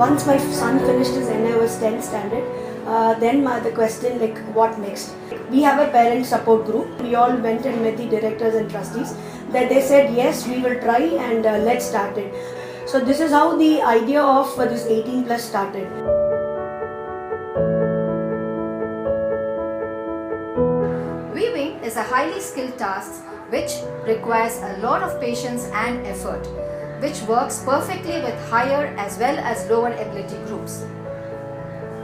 Once my son finished his NI was 10th standard, then the question like what next? We have a parent support group. We all went and met the directors and trustees. That they said yes, we will try and let's start it. So this is how the idea of this 18 plus started. Weaving is a highly skilled task which requires a lot of patience and effort, which works perfectly with higher as well as lower ability groups.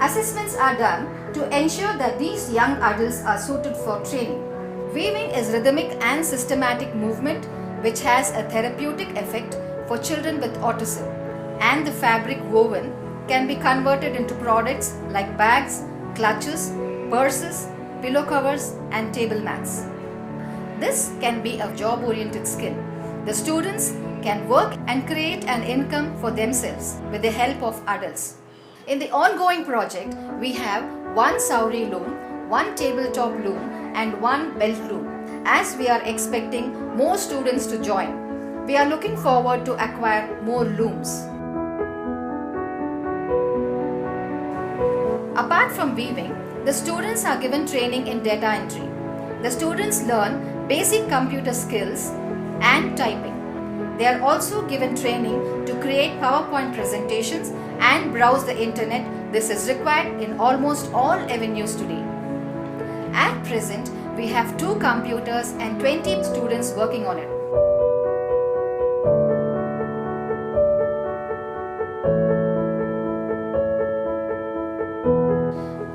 Assessments are done to ensure that these young adults are suited for training. Weaving is rhythmic and systematic movement which has a therapeutic effect for children with autism, and the fabric woven can be converted into products like bags, clutches, purses, pillow covers and table mats. This can be a job-oriented skill. The students can work and create an income for themselves with the help of adults. In the ongoing project, we have one Sauri loom, one tabletop loom and one belt loom. As we are expecting more students to join, we are looking forward to acquire more looms. Apart from weaving, the students are given training in data entry. The students learn basic computer skills and typing. They are also given training to create PowerPoint presentations and browse the internet. This is required in almost all avenues today. At present, we have 2 computers and 20 students working on it.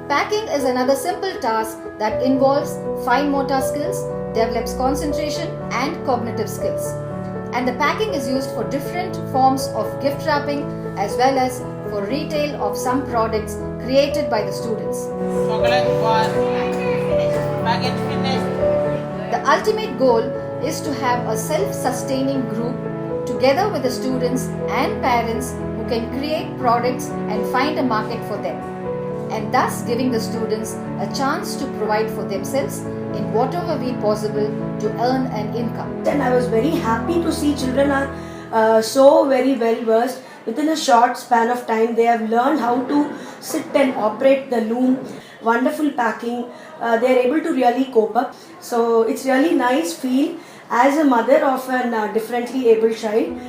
Packing is another simple task that involves fine motor skills, develops concentration and cognitive skills. And the packing is used for different forms of gift wrapping as well as for retail of some products created by the students. The ultimate goal is to have a self-sustaining group together with the students and parents who can create products and find a market for them, and thus giving the students a chance to provide for themselves in whatever way possible to earn an income. And I was very happy to see children are so very well versed. Within a short span of time, they have learned how to sit and operate the loom. Wonderful packing. They are able to really cope up. So it's really nice feel as a mother of a differently abled child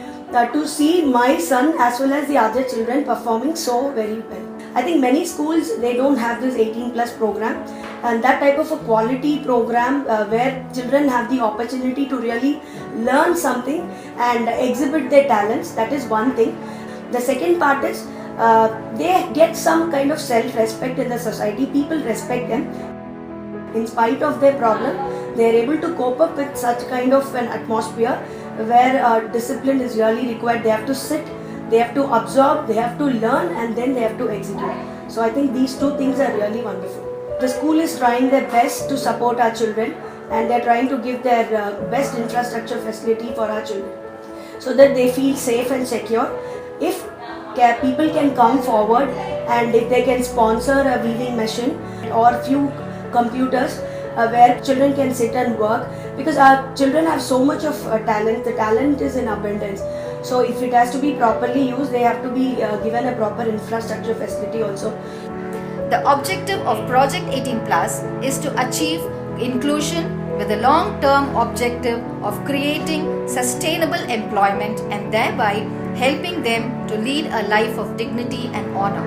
to see my son as well as the other children performing so very well. I think many schools, they don't have this 18 plus program, and that type of a quality program where children have the opportunity to really learn something and exhibit their talents, that is one thing. The second part is they get some kind of self-respect in the society. People respect them. In spite of their problem, they are able to cope up with such kind of an atmosphere where discipline is really required. They have to sit, they have to absorb, they have to learn, and then they have to execute. So I think these 2 things are really wonderful. The school is trying their best to support our children, and they're trying to give their best infrastructure facility for our children so that they feel safe and secure. If people can come forward and if they can sponsor a weaving machine or few computers where children can sit and work, because our children have so much of talent. The talent is in abundance. So if it has to be properly used, they have to be given a proper infrastructure facility also. The objective of Project 18 Plus is to achieve inclusion with a long-term objective of creating sustainable employment and thereby helping them to lead a life of dignity and honor.